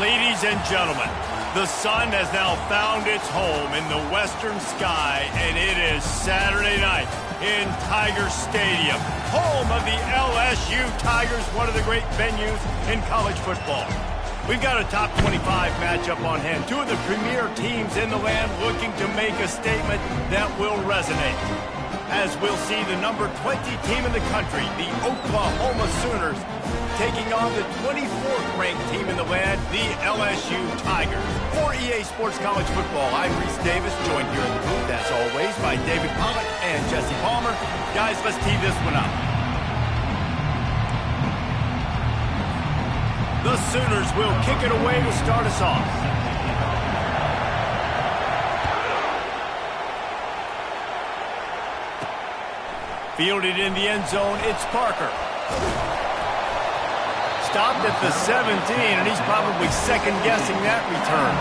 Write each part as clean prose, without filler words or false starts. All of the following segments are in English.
Ladies and gentlemen, the sun has now found its home in the western sky, and it is Saturday night in Tiger Stadium, home of the LSU Tigers, one of the great venues in college football. We've got a top 25 matchup on hand. Two of the premier teams in the land looking to make a statement that will resonate. As we'll see the number 20 team in the country, the Oklahoma Sooners, taking on the 24th ranked team in the land, the LSU Tigers. For EA Sports College Football, I'm Reese Davis, joined here in the booth, as always, by David Pollock and Jesse Palmer. Guys, let's tee this one up. The Sooners will kick it away to start us off. Fielded in the end zone, it's Parker. Stopped at the 17, and he's probably second-guessing that return.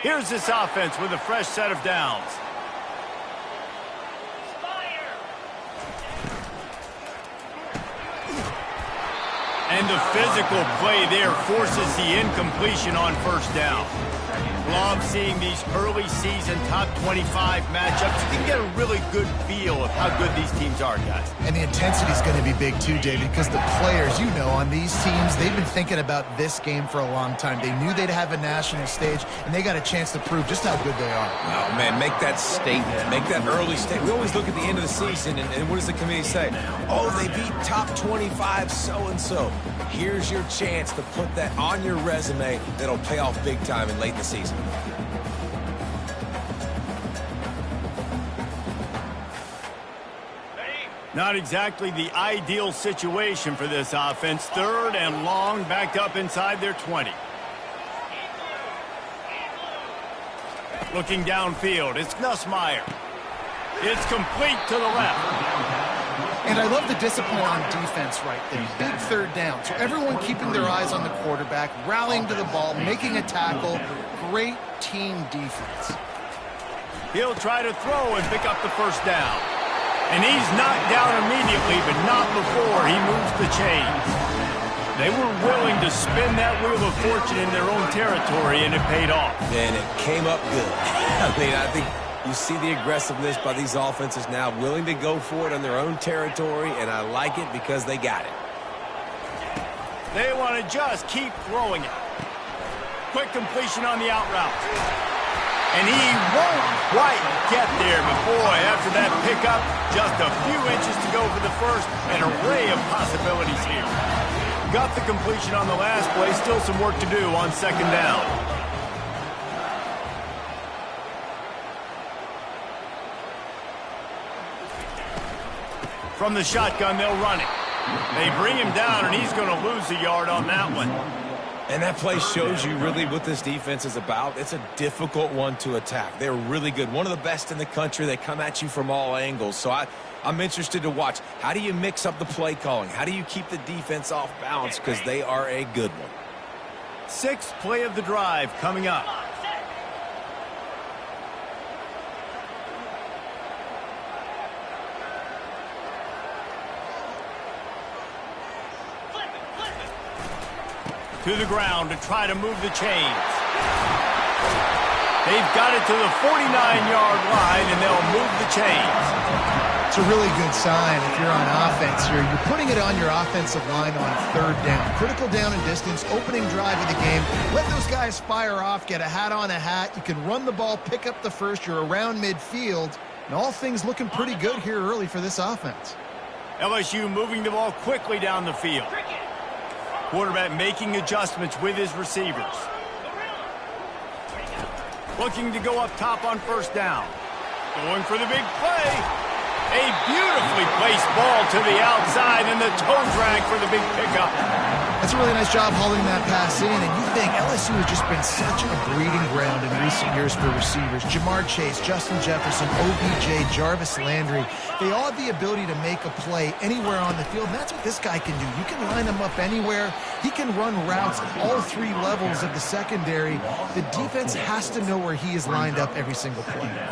Here's this offense with a fresh set of downs. And the physical play there forces the incompletion on first down. Love seeing these early season top 25 matchups. You can get a really good feel of how good these teams are, guys. And the intensity is going to be big too, David, because the players, you know, on these teams, they've been thinking about this game for a long time. They knew they'd have a national stage, and they got a chance to prove just how good they are. Oh, man, make that statement. Make that early statement. We always look at the end of the season, and what does the committee say? Oh, they beat top 25 so-and-so. Here's your chance to put that on your resume that'll pay off big time in late in the season. Not exactly the ideal situation for this offense. Third and long, backed up inside their 20. Looking downfield, it's Nussmeier. It's complete to the left. And I love the discipline on defense right there. Big third down. So everyone keeping their eyes on the quarterback, rallying to the ball, making a tackle. Great team defense. He'll try to throw and pick up the first down. And he's knocked down immediately, but not before he moves the chains. They were willing to spin that wheel of fortune in their own territory, and it paid off. And it came up good. I think you see the aggressiveness by these offenses now, willing to go for it on their own territory, and I like it because they got it. They want to just keep throwing it. Quick completion on the out route. And he won't quite get there, but boy, after that pickup, just a few inches to go for the first, an array of possibilities here. Got the completion on the last play, still some work to do on second down. From the shotgun, they'll run it. They bring him down, and he's going to lose a yard on that one. And that play shows you really what this defense is about. It's a difficult one to attack. They're really good. One of the best in the country. They come at you from all angles. So I'm interested to watch. How do you mix up the play calling? How do you keep the defense off balance? Because they are a good one. Sixth play of the drive coming up. To the ground to try to move the chains. They've got it to the 49-yard line, and they'll move the chains. It's a really good sign if you're on offense here. You're putting it on your offensive line on third down. Critical down and distance, opening drive of the game. Let those guys fire off, get a hat on a hat. You can run the ball, pick up the first. You're around midfield. And all things looking pretty good here early for this offense. LSU moving the ball quickly down the field. Quarterback making adjustments with his receivers. Looking to go up top on first down. Going for the big play. A beautifully placed ball to the outside, and the toe drag for the big pickup. That's a really nice job hauling that pass in, and you think LSU has just been such a breeding ground in recent years for receivers. Jamar Chase, Justin Jefferson, OBJ, Jarvis Landry, they all have the ability to make a play anywhere on the field, and that's what this guy can do. You can line him up anywhere. He can run routes at all three levels of the secondary. The defense has to know where he is lined up every single play.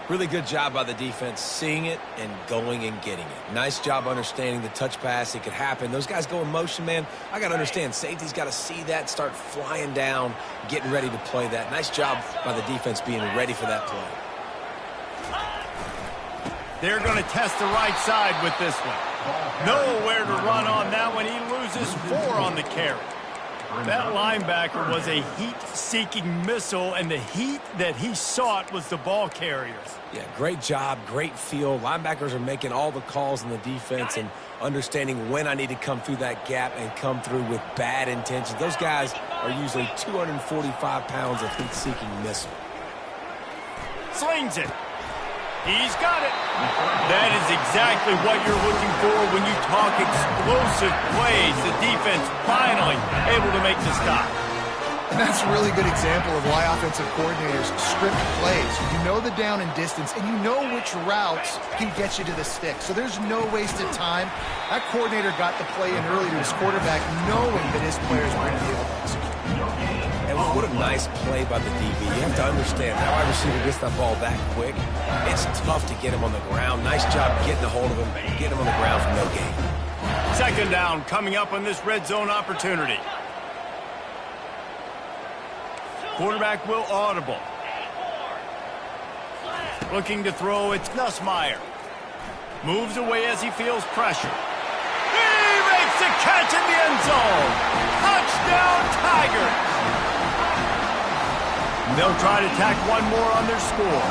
Really good job by the defense seeing it and going and getting it. Nice job understanding the touch pass. It could happen. Those guys go in motion, man. I got to understand. Safety's got to see that, start flying down, getting ready to play that. Nice job by the defense being ready for that play. They're going to test the right side with this one. Nowhere to run on that one. He loses 4 on the carry. That linebacker was a heat-seeking missile, and the heat that he sought was the ball carrier. Yeah, great job, great feel. Linebackers are making all the calls in the defense and understanding when I need to come through that gap and come through with bad intentions. Those guys are usually 245 pounds of heat-seeking missile. Slings it. He's got it. That is exactly what you're looking for when you talk explosive plays. The defense finally able to make the stop. And that's a really good example of why offensive coordinators script plays. You know the down and distance, and you know which routes can get you to the stick. So there's no wasted time. That coordinator got the play in early to his quarterback, knowing that his players were going to be able to execute. And what a nice play by the DB. You have to understand, that wide receiver gets that ball that quick. It's tough to get him on the ground. Nice job getting a hold of him, getting him on the ground for no gain. Second down coming up on this red zone opportunity. Quarterback will audible. Looking to throw, it's Nussmeier. Moves away as he feels pressure. He makes the catch in the end zone. Touchdown, Tigers. They'll try to tack one more on their score.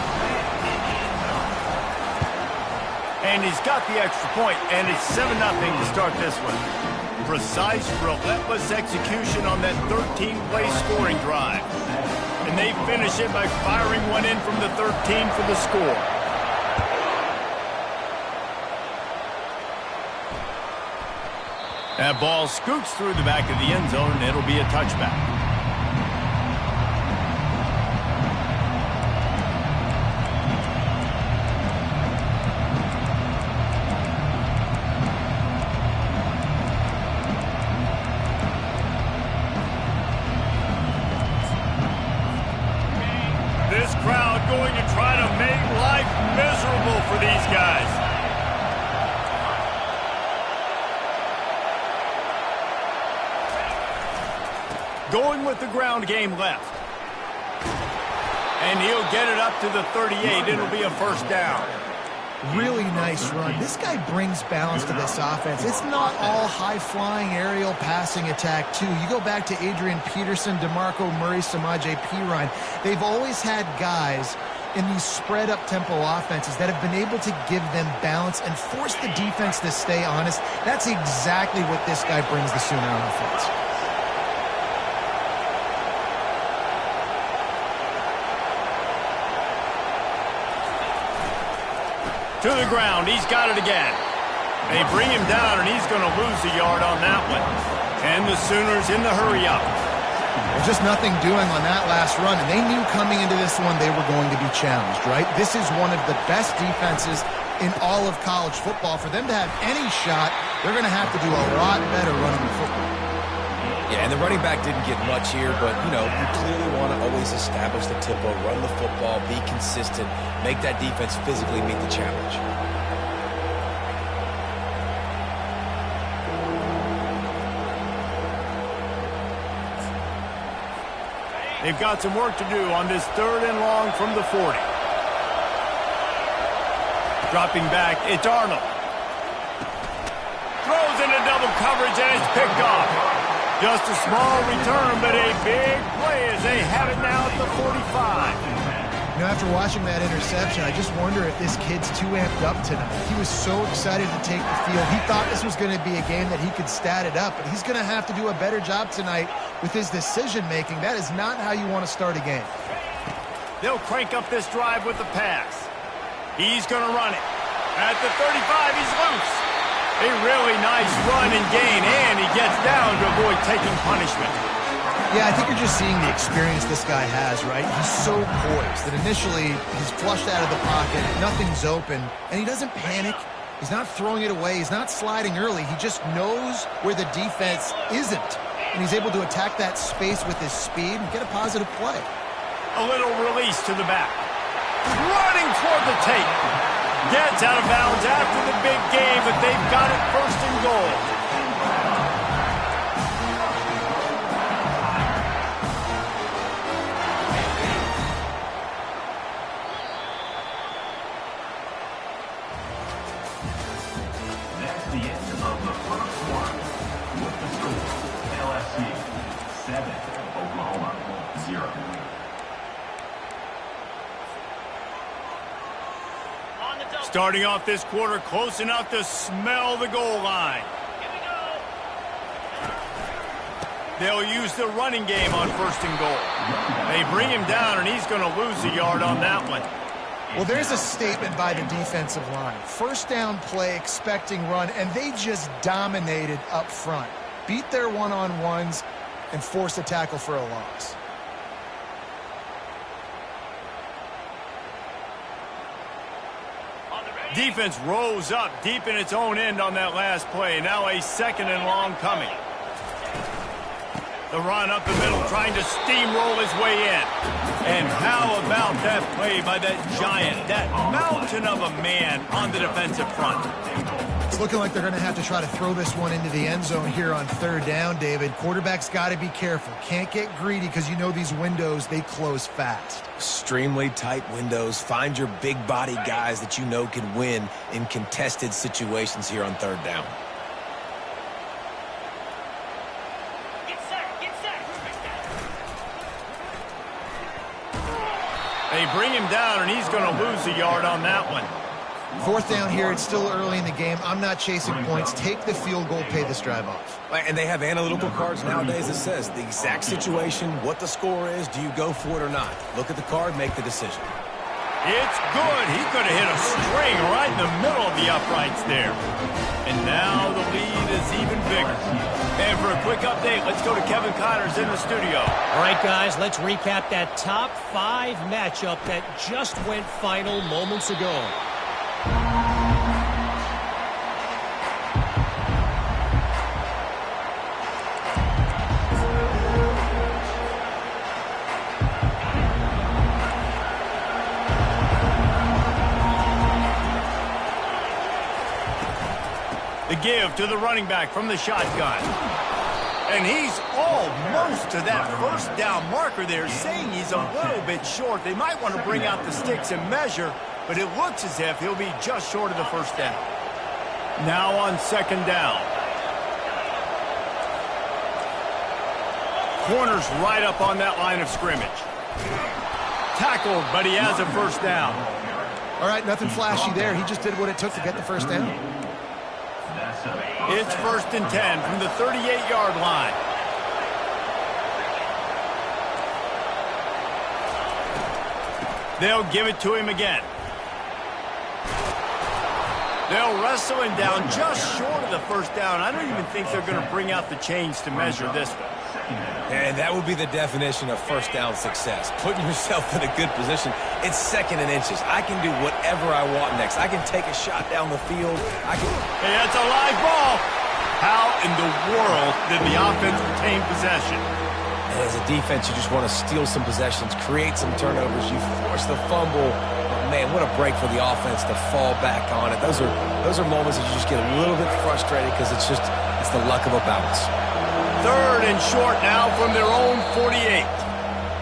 And he's got the extra point, and it's 7-0 to start this one. Precise, relentless execution on that 13-play scoring drive. And they finish it by firing one in from the 13 for the score. That ball scoots through the back of the end zone, and it'll be a touchback. This crowd going to try to make life miserable for these guys. Going with the ground game left. And he'll get it up to the 38. It'll be a first down. Really nice run. This guy brings balance to this offense. It's not all high-flying aerial passing attack, too. You go back to Adrian Peterson, DeMarco Murray, Samaje Perine. They've always had guys in these spread-up tempo offenses that have been able to give them balance and force the defense to stay honest. That's exactly what this guy brings the Sooner offense. To the ground. He's got it again. They bring him down, and he's going to lose a yard on that one. And the Sooners in the hurry-up. Well, just nothing doing on that last run, and they knew coming into this one they were going to be challenged, right? This is one of the best defenses in all of college football. For them to have any shot, they're going to have to do a lot better running the football. Yeah, and the running back didn't get much here, but, you know, you clearly want to always establish the tempo, run the football, be consistent, make that defense physically meet the challenge. They've got some work to do on this 3rd and long from the 40. Dropping back, it's Arnold. Throws into double coverage, and it's picked off. Just a small return, but a big play as they have it now at the 45. You know, after watching that interception, I just wonder if this kid's too amped up tonight. He was so excited to take the field. He thought this was going to be a game that he could stat it up, but he's going to have to do a better job tonight with his decision-making. That is not how you want to start a game. They'll crank up this drive with the pass. He's going to run it. At the 35, he's loose. A really nice run and gain, and he gets down to avoid taking punishment. Yeah, I think you're just seeing the experience this guy has, right? He's so poised that initially he's flushed out of the pocket, nothing's open, and he doesn't panic. He's not throwing it away. He's not sliding early. He just knows where the defense isn't, and he's able to attack that space with his speed and get a positive play. A little release to the back. Running toward the tape. Gets out of bounds after the big game, but they've got it first and goal. That's the end of the first one. With the score, LSU 7, Oklahoma 0. Starting off this quarter close enough to smell the goal line. They'll use the running game on first and goal. They bring him down, and he's going to lose a yard on that one. Well, there's a statement by the defensive line. First down play, expecting run, and they just dominated up front. Beat their one-on-ones and forced a tackle for a loss. Defense rose up deep in its own end on that last play. Now a second and long coming. The run up the middle, trying to steamroll his way in. And how about that play by that giant, that mountain of a man on the defensive front? It's looking like they're going to have to try to throw this one into the end zone here on third down, David. Quarterback's got to be careful. Can't get greedy because you know these windows, they close fast. Extremely tight windows. Find your big body guys that you know can win in contested situations here on third down. They bring him down, and he's going to lose a yard on that one. Fourth down here. It's still early in the game. I'm not chasing points. Take the field goal, pay this drive off. And they have analytical cards nowadays that says the exact situation, what the score is, do you go for it or not? Look at the card, make the decision. It's good. He could have hit a string right in the middle of the uprights there. And now the lead is even bigger. And for a quick update, let's go to Kevin Connors in the studio. All right, guys, let's recap that top 5 matchup that just went final moments ago. The give to the running back from the shotgun. And he's almost to that first down marker there, saying he's a little bit short. They might want to bring out the sticks and measure, but it looks as if he'll be just short of the first down. Now on second down. Corner's right up on that line of scrimmage. Tackled, but he has a first down. All right, nothing flashy there. He just did what it took to get the first down. It's first and 10 from the 38-yard line. They'll give it to him again. They'll wrestle him down just short of the first down. I don't even think they're going to bring out the chains to measure this one. And that would be the definition of first down success. Putting yourself in a good position. It's second and inches. I can do whatever I want next. I can take a shot down the field. Hey, that's a live ball. How in the world did the offense retain possession? And as a defense, you just want to steal some possessions, create some turnovers. You force the fumble. But man, what a break for the offense to fall back on it. Those are moments that you just get a little bit frustrated because it's the luck of a bounce. Third and short now from their own 48.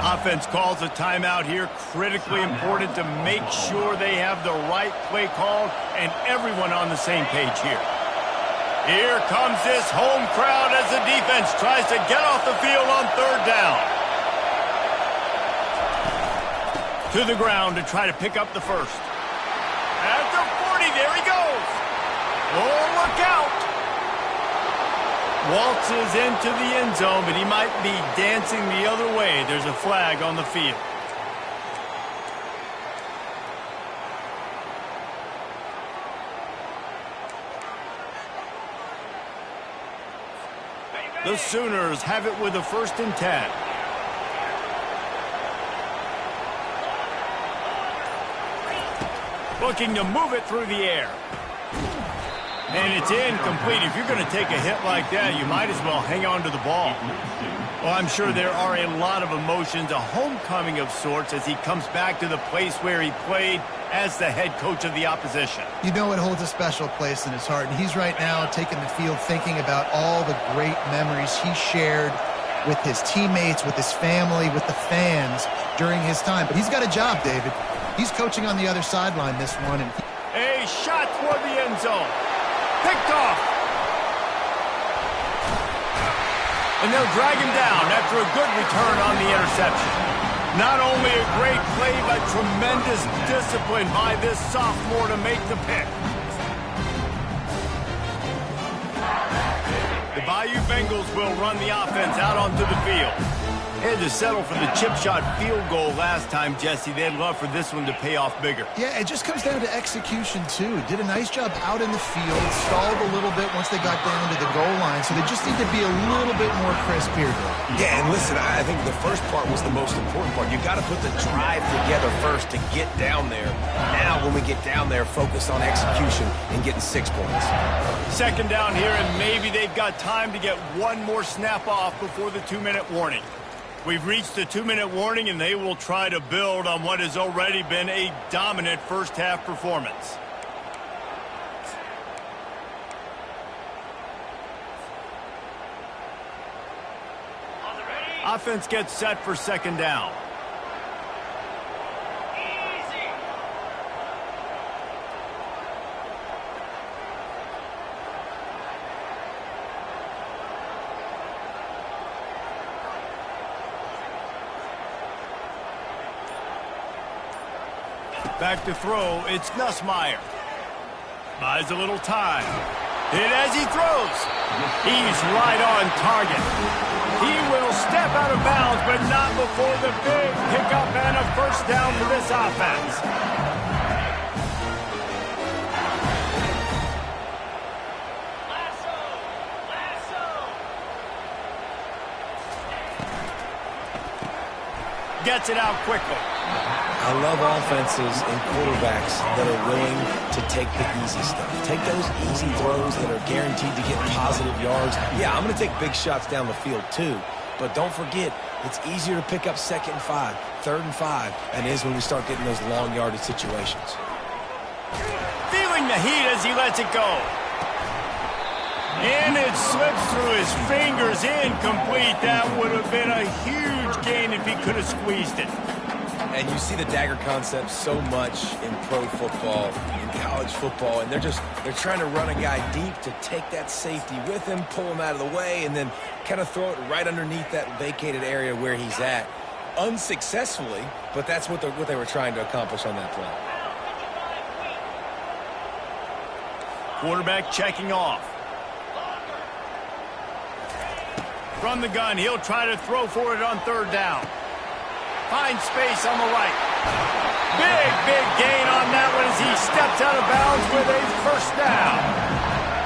Offense calls a timeout here. Critically important to make sure they have the right play called and everyone on the same page here. Here comes this home crowd as the defense tries to get off the field on third down. To the ground to try to pick up the first. At the 40, there he goes. Oh, look out. Waltzes into the end zone, but he might be dancing the other way. There's a flag on the field. The Sooners have it with a 1st and 10. Looking to move it through the air. And it's incomplete. If you're going to take a hit like that, you might as well hang on to the ball. Well, I'm sure there are a lot of emotions, a homecoming of sorts, as he comes back to the place where he played as the head coach of the opposition. You know it holds a special place in his heart, and he's right now taking the field thinking about all the great memories he shared with his teammates, with his family, with the fans during his time. But he's got a job, David. He's coaching on the other sideline this one. And a shot toward the end zone. Picked off. And they'll drag him down after a good return on the interception. Not only a great play, but tremendous discipline by this sophomore to make the pick. The Bayou Bengals will run the offense out onto the field. Had to settle for the chip shot field goal last time, Jesse. They'd love for this one to pay off bigger. Yeah, it just comes down to execution, too. Did a nice job out in the field, stalled a little bit once they got down to the goal line, so they just need to be a little bit more crisp here. Yeah, and listen, I think the first part was the most important part. You got to put the drive together first to get down there. Now, when we get down there, focus on execution and getting 6 points. 2nd down here, and maybe they've got time to get one more snap off before the 2-minute warning. We've reached the 2-minute warning, and they will try to build on what has already been a dominant first-half performance. Offense gets set for 2nd down. Back to throw, it's Nussmeier. Buys a little time. Hit as he throws. He's right on target. He will step out of bounds, but not before the big pickup and a 1st down for this offense. Gets it out quickly. I love offenses and quarterbacks that are willing to take the easy stuff. Take those easy throws that are guaranteed to get positive yards. Yeah, I'm going to take big shots down the field too. But don't forget, it's easier to pick up 2nd and 5, 3rd and 5, than it is when we start getting those long yardage situations. Feeling the heat as he lets it go. And it slips through his fingers, incomplete. That would have been a huge gain if he could have squeezed it. And you see the dagger concept so much in pro football, in college football, and they're trying to run a guy deep to take that safety with him, pull him out of the way, and then kind of throw it right underneath that vacated area where he's at. Unsuccessfully, but that's what they were trying to accomplish on that play. Quarterback checking off. From the gun, he'll try to throw for it on 3rd down. Finds space on the right. Big gain on that one as he steps out of bounds with a 1st down.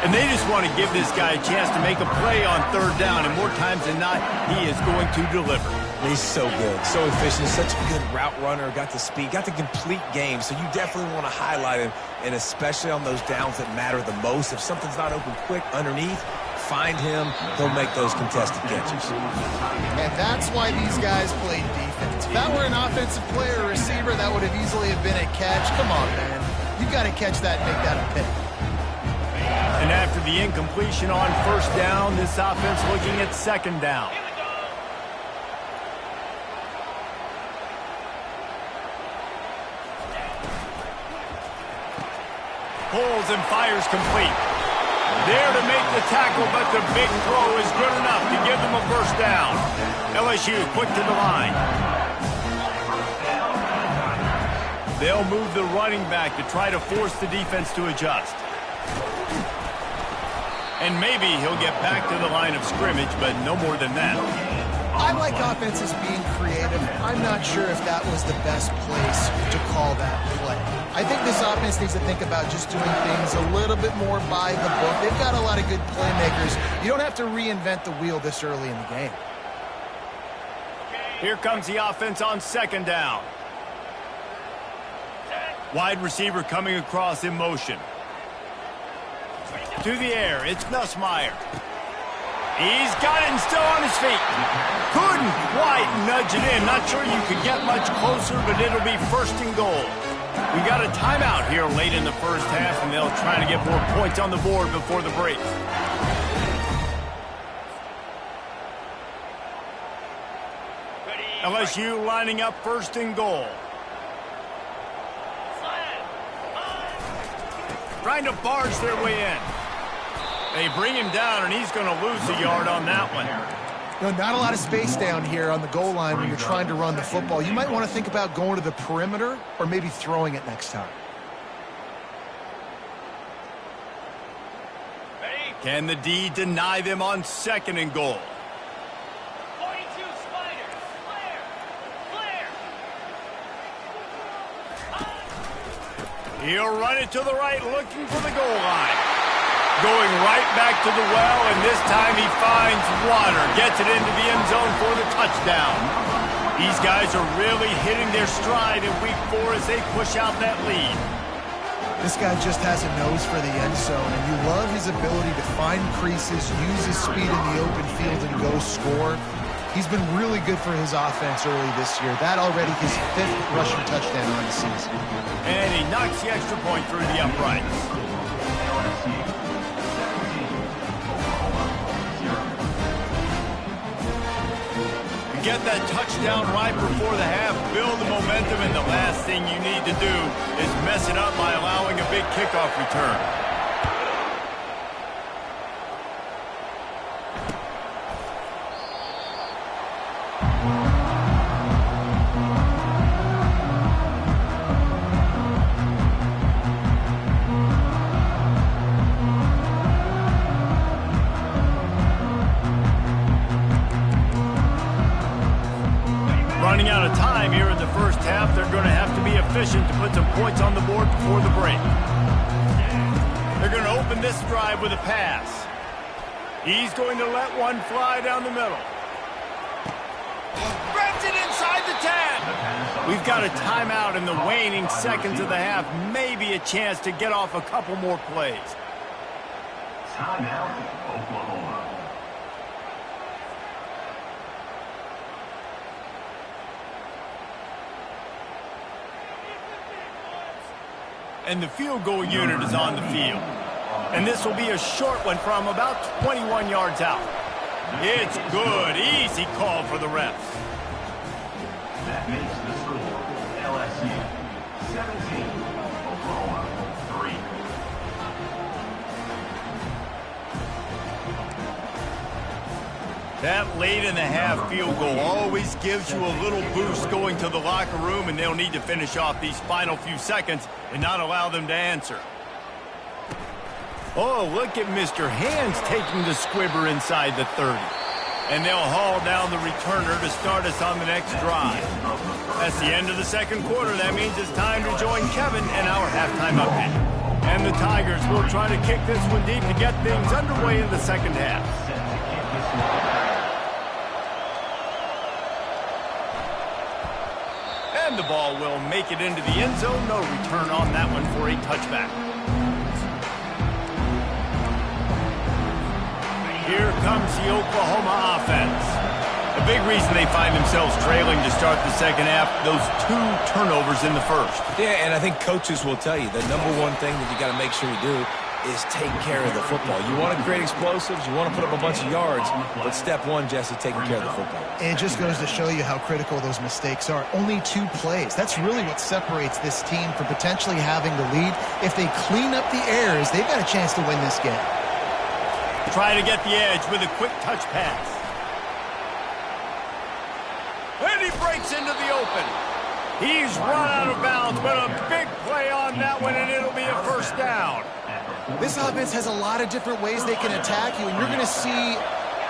And they just want to give this guy a chance to make a play on 3rd down, and more times than not, he is going to deliver. He's so good, so efficient, such a good route runner, got the speed, got the complete game, so you definitely want to highlight him, and especially on those downs that matter the most. If something's not open quick underneath, find him, he'll make those contested catches. And that's why these guys played defense. If that were an offensive player or receiver, that would have easily have been a catch. Come on, man. You got to catch that and make that a pick. And after the incompletion on 1st down, this offense looking at 2nd down. Pulls and fires complete. There to make the tackle, but the big throw is good enough to give them a 1st down. LSU quick to the line. They'll move the running back to try to force the defense to adjust. And maybe he'll get back to the line of scrimmage, but no more than that. I like offenses being creative. I'm not sure if that was the best place to call that play. I think this offense needs to think about just doing things a little bit more by the book. They've got a lot of good playmakers. You don't have to reinvent the wheel this early in the game. Here comes the offense on second down. Wide receiver coming across in motion. To the air, it's Nussmeier. He's got it and still on his feet. Couldn't quite nudge it in. Not sure you could get much closer, but it'll be first and goal. We got a timeout here late in the first half, and they'll try to get more points on the board before the break. LSU lining up first and goal. Trying to barge their way in. They bring him down, and he's going to lose a yard on that one. You know, not a lot of space down here on the goal line when you're trying to run the football. You might want to think about going to the perimeter or maybe throwing it next time. Can the D deny them on second and goal? 42 Spiders. Clear. He'll run it to the right, looking for the goal line. Going right back to the well, and this time he finds water. Gets it into the end zone for the touchdown. These guys are really hitting their stride in week 4 as they push out that lead. This guy just has a nose for the end zone, and you love his ability to find creases, use his speed in the open field, and go score. He's been really good for his offense early this year. That already his 5th rushing touchdown on the season. And he knocks the extra point through the uprights. Get that touchdown right before the half, build the momentum, and the last thing you need to do is mess it up by allowing a big kickoff return. Running out of time here in the first half. They're going to have to be efficient to put some points on the board before the break. They're going to open this drive with a pass. He's going to let one fly down the middle. Grabs it inside the 10. We've got a timeout in the waning seconds of the half. Maybe a chance to get off a couple more plays. Timeout, Oklahoma. And the field goal unit is on the field. And this will be a short one from about 21 yards out. It's good. Easy call for the refs. That makes the score LSU 17, Oklahoma 3. That late in the half field goal always gives you a little boost going to the locker room, and they'll need to finish off these final few seconds and not allow them to answer. Oh, look at Mr. Hands taking the squibber inside the 30. And they'll haul down the returner to start us on the next drive. That's the end of the second quarter. That means it's time to join Kevin and our halftime update. And the Tigers will try to kick this one deep to get things underway in the second half. And the ball will make it into the end zone. No return on that one for a touchback. Here comes the Oklahoma offense. A big reason they find themselves trailing to start the second half, those 2 turnovers in the first. Yeah, and I think coaches will tell you the number one thing that you got to make sure you do is take care of the football. You want to create explosives, you want to put up a bunch of yards, but step one, Jesse, taking care of the football. And it just goes to show you how critical those mistakes are. Only 2 plays. That's really what separates this team from potentially having the lead. If they clean up the errors, they've got a chance to win this game. Try to get the edge with a quick touch pass. And he breaks into the open. He's run out of bounds, but a big play on that one, and it'll be a first down. This offense has a lot of different ways they can attack you, and you're going to see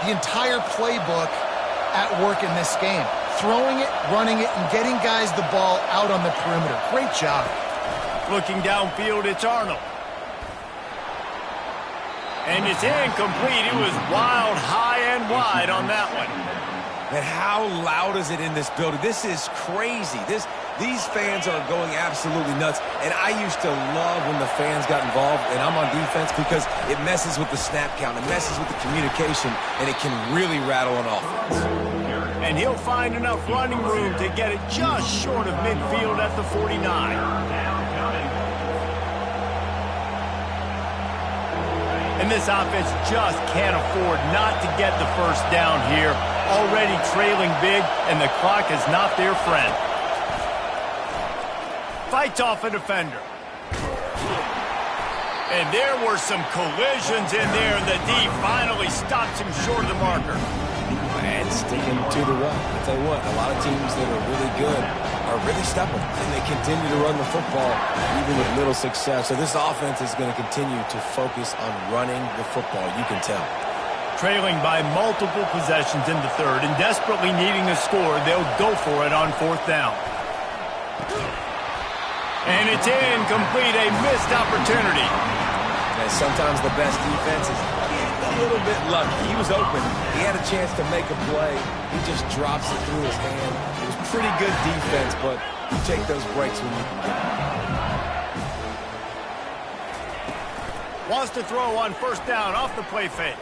the entire playbook at work in this game. Throwing it, running it, and getting guys the ball out on the perimeter. Great job. Looking downfield, it's Arnold. And it's incomplete. It was wild, high and wide on that one. And how loud is it in this building? This is crazy. These fans are going absolutely nuts. And I used to love when the fans got involved, and I'm on defense, because it messes with the snap count. It messes with the communication, and it can really rattle an offense. And he'll find enough running room to get it just short of midfield at the 49. And this offense just can't afford not to get the first down here. Already trailing big, and the clock is not their friend. Fights off a defender. And there were some collisions in there, and the D finally stops him short of the marker. And sticking to the run. I tell you what, a lot of teams that are really good are really stubborn, and they continue to run the football even with little success. So this offense is going to continue to focus on running the football, you can tell. Trailing by multiple possessions in the third and desperately needing a score, they'll go for it on fourth down. And it's incomplete, a missed opportunity. And sometimes the best defense is a little bit lucky. He was open. He had a chance to make a play. He just drops it through his hand. It was pretty good defense, but you take those breaks when you can get them. Wants to throw on first down off the play fake.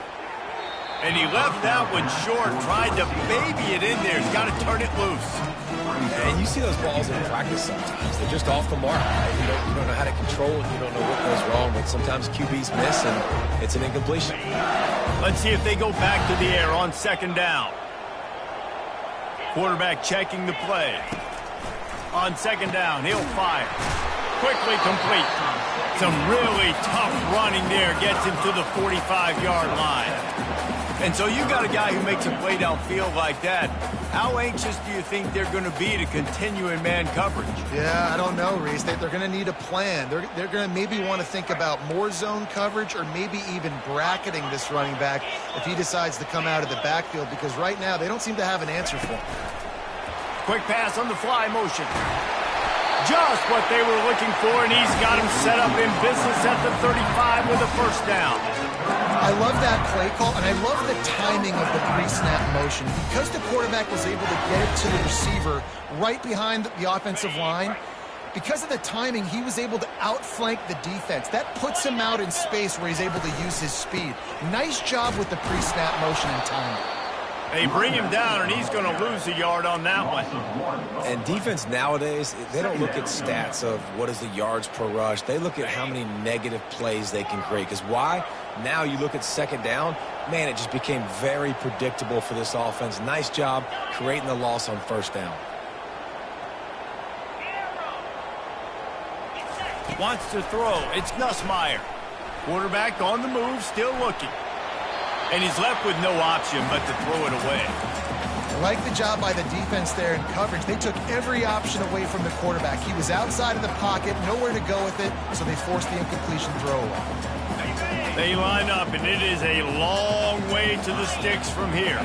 And he left that one short, tried to baby it in there. He's got to turn it loose. And you see those balls in practice sometimes. They're just off the mark. Right? You don't know how to control it. You don't know what goes wrong. But sometimes QBs miss, and it's an incompletion. Let's see if they go back to the air on second down. Quarterback checking the play. On second down, he'll fire. Quickly complete. Some really tough running there. Gets him to the 45-yard line. And so you got a guy who makes a play downfield like that. How anxious do you think they're going to be to continue in man coverage? Yeah, I don't know, Reese. They're going to need a plan. They're going to maybe want to think about more zone coverage, or maybe even bracketing this running back if he decides to come out of the backfield, because right now they don't seem to have an answer for him. Quick pass on the fly motion. Just what they were looking for, and he's got him set up in business at the 35 with a first down. I love that play call, and I love the timing of the pre-snap motion. Because the quarterback was able to get it to the receiver right behind the offensive line, because of the timing, he was able to outflank the defense. That puts him out in space where he's able to use his speed. Nice job with the pre-snap motion and timing. They bring him down, and he's going to lose a yard on that one. And defense nowadays, they don't look at stats of what is the yards per rush. They look at how many negative plays they can create. Because why? Now you look at second down, man, it just became very predictable for this offense. Nice job creating the loss on first down. Wants to throw. It's Nussmeier. Quarterback on the move, still looking. And he's left with no option but to throw it away. I like the job by the defense there in coverage. They took every option away from the quarterback. He was outside of the pocket, nowhere to go with it, so they forced the incompletion throw away. They line up, and it is a long way to the sticks from here.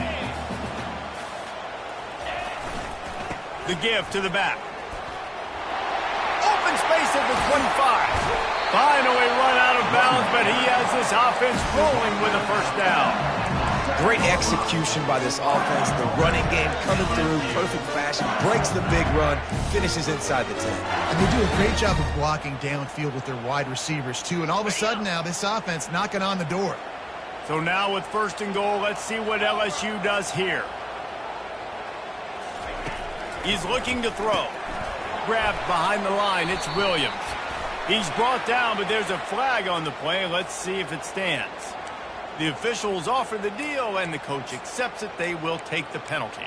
The give to the back. Open space at the 25. Finally run out of bounds, but he has this offense rolling with a first down. Great execution by this offense. The running game coming through, perfect fashion, breaks the big run, finishes inside the 10. And they do a great job of blocking downfield with their wide receivers, too. And all of a sudden now, this offense knocking on the door. So now with first and goal, let's see what LSU does here. He's looking to throw. Grabbed behind the line, it's Williams. He's brought down, but there's a flag on the play. Let's see if it stands. The officials offer the deal, and the coach accepts it. They will take the penalties.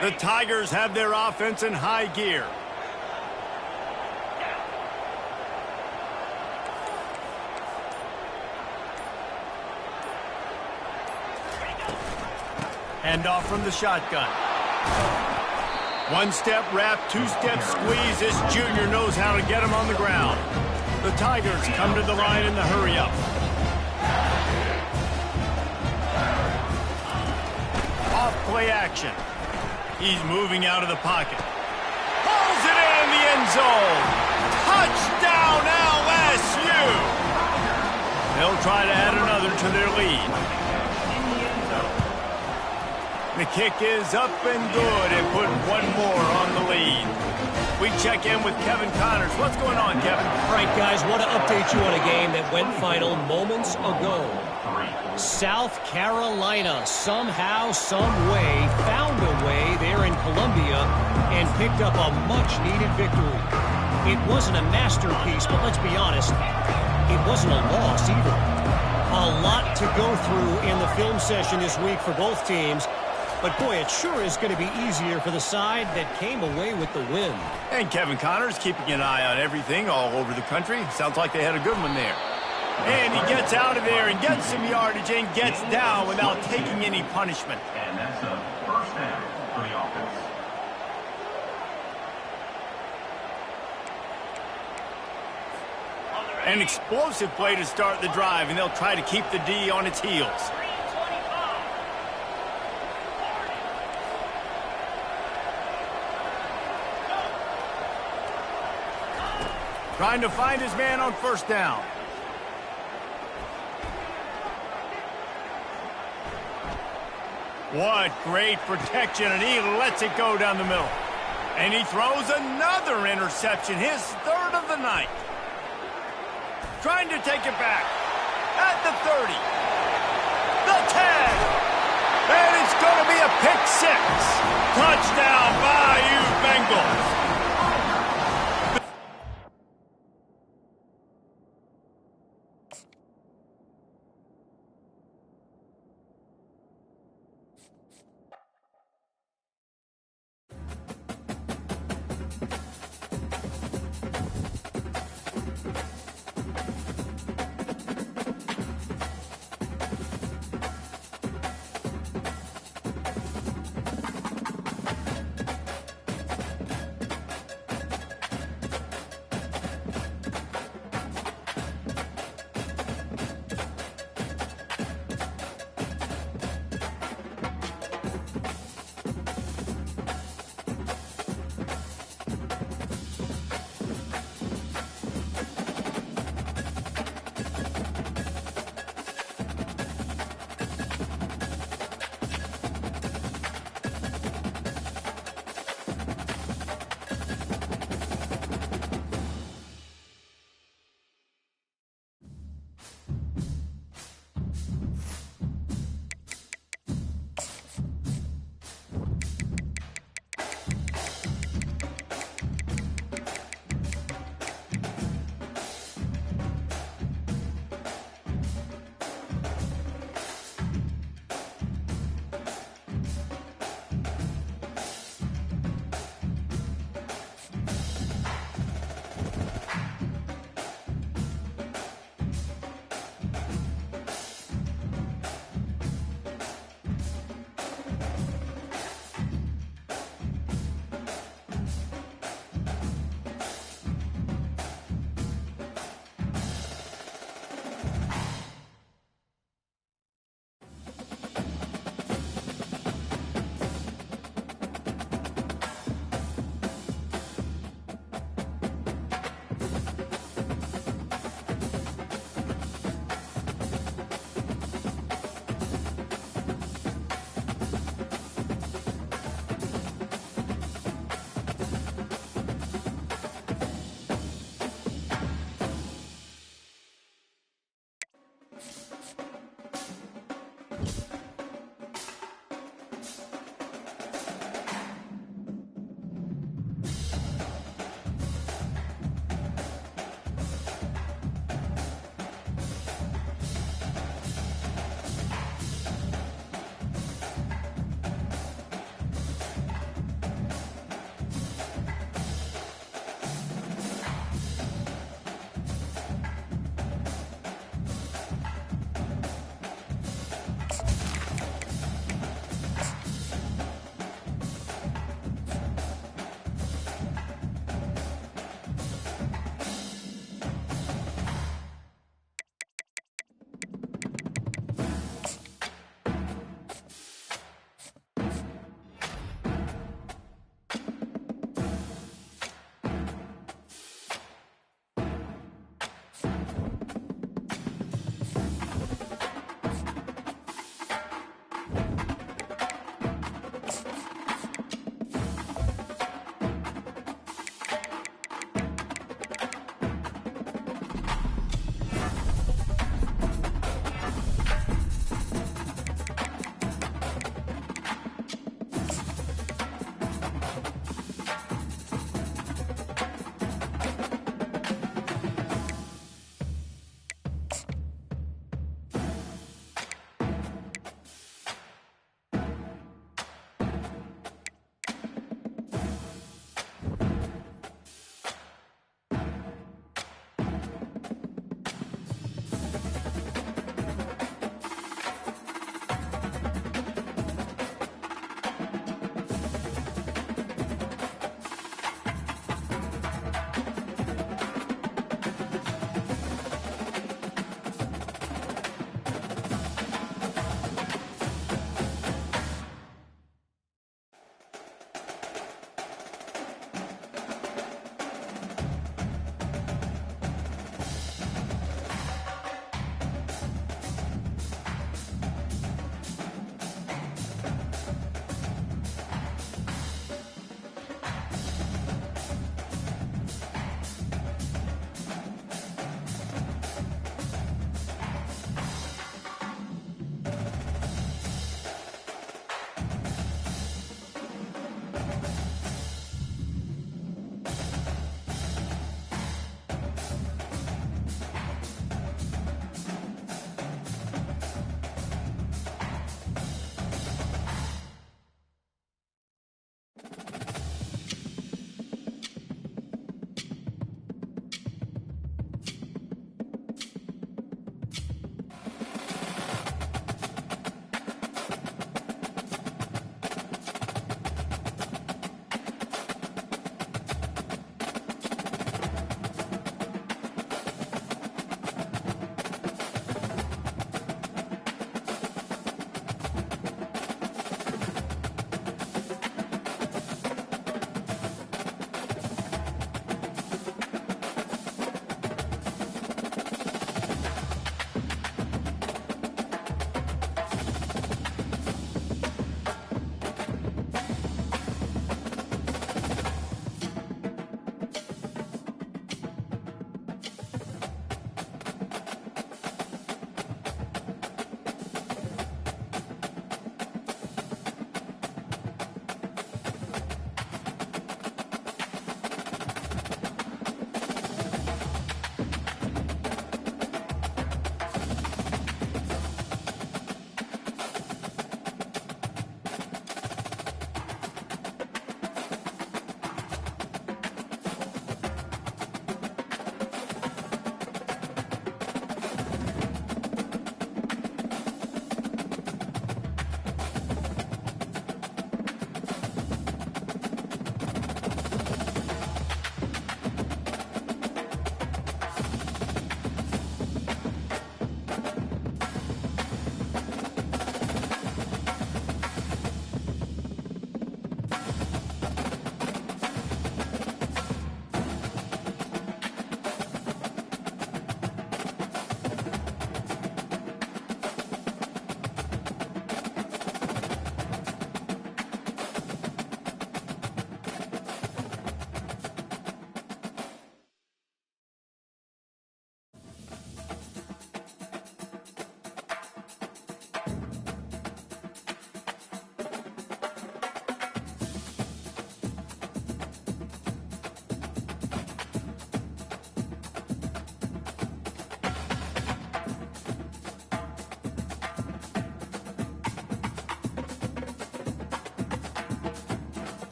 The Tigers have their offense in high gear. Handoff from the shotgun. One-step wrap, two-step squeeze. This junior knows how to get him on the ground. The Tigers come to the line in the hurry-up. play action. He's moving out of the pocket. Pulls it in the end zone. Touchdown, LSU! They'll try to add another to their lead. The kick is up and good and put one more on the lead. We check in with Kevin Connors. What's going on, Kevin? All right, guys, want to update you on a game that went final moments ago. South Carolina somehow, some way, found a way there in Columbia and picked up a much-needed victory. It wasn't a masterpiece, but let's be honest, it wasn't a loss either. A lot to go through in the film session this week for both teams. But, boy, it sure is going to be easier for the side that came away with the win. And Kevin Connors keeping an eye on everything all over the country. Sounds like they had a good one there. And he gets out of there and gets some yardage and gets down without taking any punishment. And that's a first down for the offense. An explosive play to start the drive, and they'll try to keep the D on its heels. Trying to find his man on first down. What great protection, and he lets it go down the middle. And he throws another interception, his third of the night. Trying to take it back. At the 30. The 10. And it's going to be a pick six. Touchdown by